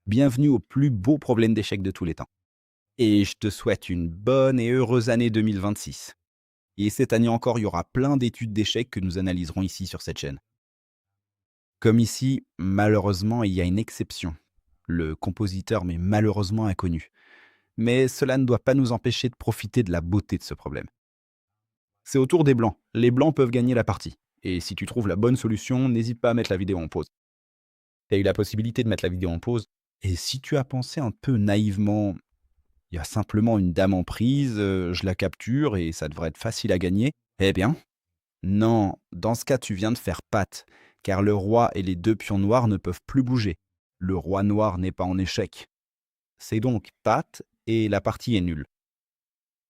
Bienvenue au plus beau problème d'échec de tous les temps. Et je te souhaite une bonne et heureuse année 2026. Et cette année encore, il y aura plein d'études d'échecs que nous analyserons ici sur cette chaîne. Comme ici, malheureusement, il y a une exception. Le compositeur m'est malheureusement inconnu. Mais cela ne doit pas nous empêcher de profiter de la beauté de ce problème. C'est au tour des blancs. Les blancs peuvent gagner la partie. Et si tu trouves la bonne solution, n'hésite pas à mettre la vidéo en pause. Tu as eu la possibilité de mettre la vidéo en pause. Et si tu as pensé un peu naïvement, il y a simplement une dame en prise, je la capture et ça devrait être facile à gagner. Eh bien, non, dans ce cas, tu viens de faire patte, car le roi et les 2 pions noirs ne peuvent plus bouger. Le roi noir n'est pas en échec. C'est donc patte et la partie est nulle.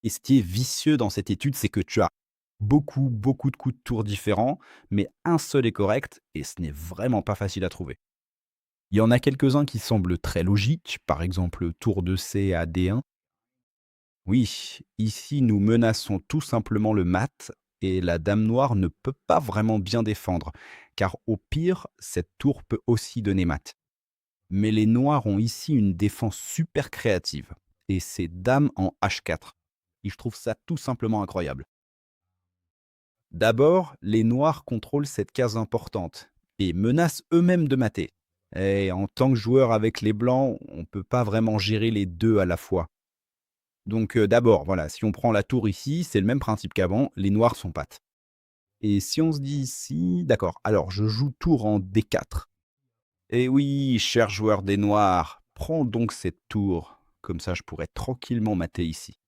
Et ce qui est vicieux dans cette étude, c'est que tu as beaucoup de coups de tour différents, mais un seul est correct et ce n'est vraiment pas facile à trouver. Il y en a quelques-uns qui semblent très logiques, par exemple tour de C à D1. Oui, ici nous menaçons tout simplement le mat et la dame noire ne peut pas vraiment bien défendre, car au pire, cette tour peut aussi donner mat. Mais les noirs ont ici une défense super créative, et c'est dame en H4. Et je trouve ça tout simplement incroyable. D'abord, les noirs contrôlent cette case importante, et menacent eux-mêmes de mater. Et en tant que joueur avec les blancs, on ne peut pas vraiment gérer les deux à la fois. Donc d'abord, voilà, si on prend la tour ici, c'est le même principe qu'avant, les noirs sont pattes. Et si on se dit ici, d'accord, alors je joue tour en D4. Et oui, cher joueur des noirs, prends donc cette tour, comme ça je pourrais tranquillement mater ici.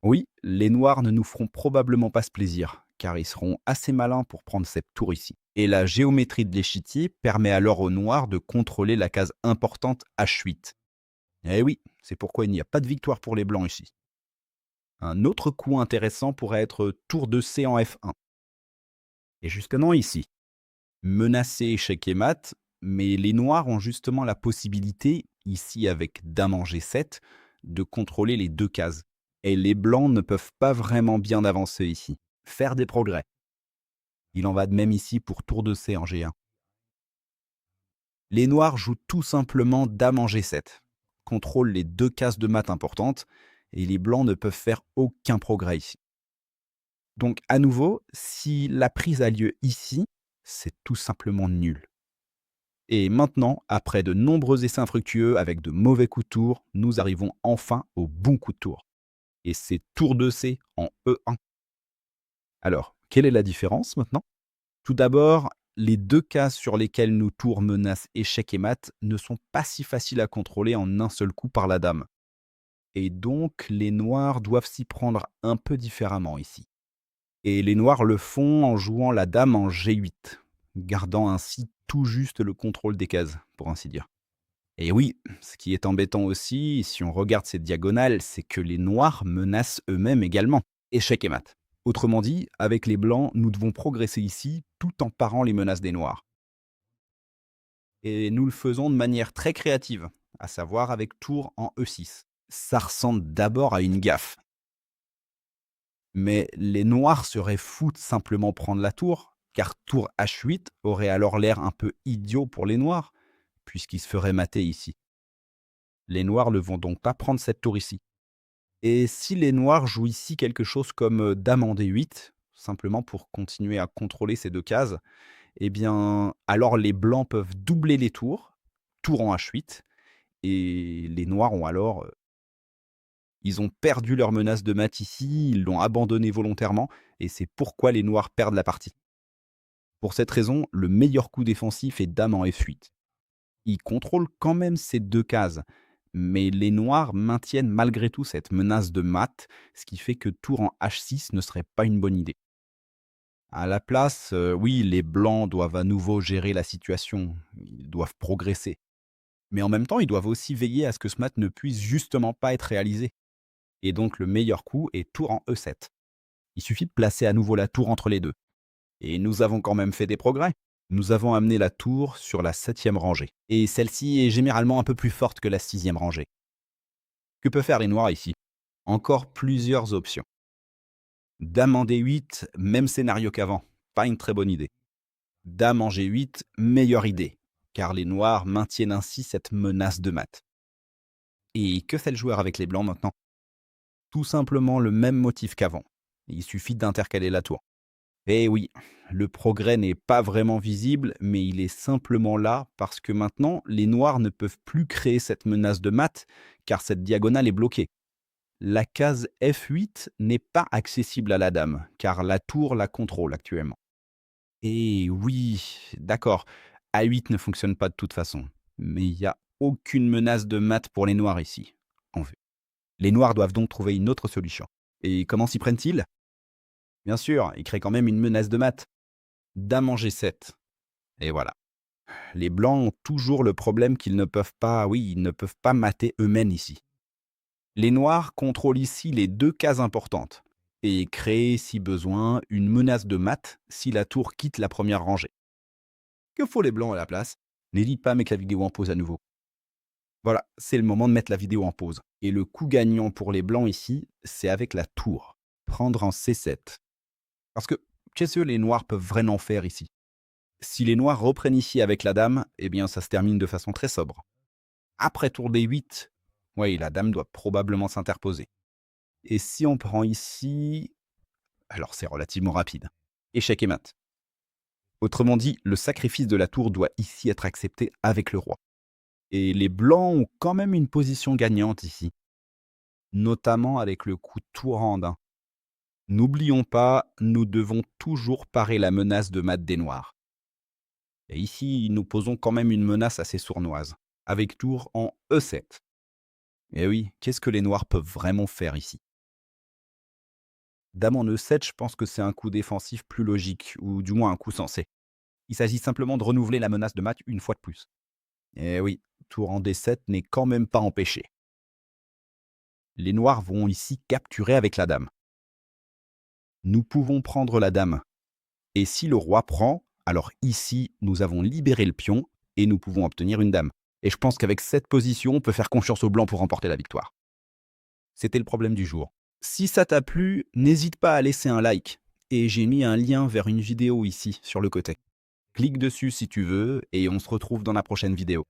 Oui, les noirs ne nous feront probablement pas ce plaisir, car ils seront assez malins pour prendre cette tour ici. Et la géométrie de l'échiquier permet alors aux noirs de contrôler la case importante H8. Eh oui, c'est pourquoi il n'y a pas de victoire pour les blancs ici. Un autre coup intéressant pourrait être tour de C en F1. Et justement ici, menacé échec et mat, mais les noirs ont justement la possibilité, ici avec dame en G7, de contrôler les deux cases. Et les blancs ne peuvent pas vraiment bien avancer ici, faire des progrès. Il en va de même ici pour tour de C en G1. Les noirs jouent tout simplement dame en G7, contrôlent les deux cases de mat importantes, et les blancs ne peuvent faire aucun progrès ici. Donc, à nouveau, si la prise a lieu ici, c'est tout simplement nul. Et maintenant, après de nombreux essais infructueux avec de mauvais coups de tour, nous arrivons enfin au bon coup de tour. Et c'est tour de C en E1. Alors, quelle est la différence maintenant? Tout d'abord, les deux cases sur lesquelles nos tours menacent échec et mat ne sont pas si faciles à contrôler en un seul coup par la dame. Et donc, les noirs doivent s'y prendre un peu différemment ici. Et les noirs le font en jouant la dame en G8, gardant ainsi tout juste le contrôle des cases, pour ainsi dire. Et oui, ce qui est embêtant aussi, si on regarde cette diagonale, c'est que les noirs menacent eux-mêmes également. Échec et mat. Autrement dit, avec les blancs, nous devons progresser ici tout en parant les menaces des noirs. Et nous le faisons de manière très créative, à savoir avec tour en E6. Ça ressemble d'abord à une gaffe. Mais les noirs seraient fous de simplement prendre la tour, car tour H8 aurait alors l'air un peu idiot pour les noirs, puisqu'ils se feraient mater ici. Les noirs ne vont donc pas prendre cette tour ici. Et si les noirs jouent ici quelque chose comme dame en D8, simplement pour continuer à contrôler ces deux cases, eh bien, alors les blancs peuvent doubler les tours, tour en H8, et les noirs ont alors ils ont perdu leur menace de mat ici, ils l'ont abandonné volontairement, et c'est pourquoi les noirs perdent la partie. Pour cette raison, le meilleur coup défensif est dame en F8. Il contrôle quand même ces deux cases, mais les noirs maintiennent malgré tout cette menace de mat, ce qui fait que tour en H6 ne serait pas une bonne idée. À la place, oui, les blancs doivent à nouveau gérer la situation, ils doivent progresser. Mais en même temps, ils doivent aussi veiller à ce que ce mat ne puisse justement pas être réalisé. Et donc le meilleur coup est tour en E7. Il suffit de placer à nouveau la tour entre les deux. Et nous avons quand même fait des progrès. Nous avons amené la tour sur la septième rangée. Et celle-ci est généralement un peu plus forte que la sixième rangée. Que peuvent faire les noirs ici? Encore plusieurs options. Dame en D8, même scénario qu'avant. Pas une très bonne idée. Dame en G8, meilleure idée. car les noirs maintiennent ainsi cette menace de mat. Et que fait le joueur avec les blancs maintenant? Tout simplement le même motif qu'avant. Il suffit d'intercaler la tour. Eh oui, le progrès n'est pas vraiment visible, mais il est simplement là parce que maintenant, les noirs ne peuvent plus créer cette menace de mat, car cette diagonale est bloquée. La case F8 n'est pas accessible à la dame, car la tour la contrôle actuellement. Et oui, d'accord, A8 ne fonctionne pas de toute façon, mais il n'y a aucune menace de mat pour les noirs ici, en vue. Les noirs doivent donc trouver une autre solution. Et comment s'y prennent-ils? Bien sûr, ils créent quand même une menace de mat. Dame en G7. Et voilà. Les blancs ont toujours le problème qu'ils ne peuvent pas, oui, ils ne peuvent pas mater eux-mêmes ici. Les noirs contrôlent ici les deux cases importantes et créent, si besoin, une menace de mat si la tour quitte la première rangée. Que font les blancs à la place? N'hésite pas à mettre la vidéo en pause à nouveau. Voilà, c'est le moment de mettre la vidéo en pause. Et le coup gagnant pour les blancs ici, c'est avec la tour. Prendre en C7. Parce que qu'est-ce que les noirs peuvent vraiment faire ici? Si les noirs reprennent ici avec la dame, eh bien ça se termine de façon très sobre. Après tour D8, oui, la dame doit probablement s'interposer. Et si on prend ici, alors c'est relativement rapide. Échec et mat. Autrement dit, le sacrifice de la tour doit ici être accepté avec le roi. Et les blancs ont quand même une position gagnante ici, notamment avec le coup tour en daim. N'oublions pas, nous devons toujours parer la menace de mat des noirs. Et ici, nous posons quand même une menace assez sournoise, avec tour en E7. Et oui, qu'est-ce que les noirs peuvent vraiment faire ici? Dame en E7, je pense que c'est un coup défensif plus logique, ou du moins un coup sensé. Il s'agit simplement de renouveler la menace de mat une fois de plus. Et oui, tour en D7 n'est quand même pas empêché. Les noirs vont ici capturer avec la dame. Nous pouvons prendre la dame. Et si le roi prend, alors ici, nous avons libéré le pion et nous pouvons obtenir une dame. Et je pense qu'avec cette position, on peut faire confiance aux blancs pour remporter la victoire. C'était le problème du jour. Si ça t'a plu, n'hésite pas à laisser un like. Et j'ai mis un lien vers une vidéo ici, sur le côté. Clique dessus si tu veux, et on se retrouve dans la prochaine vidéo.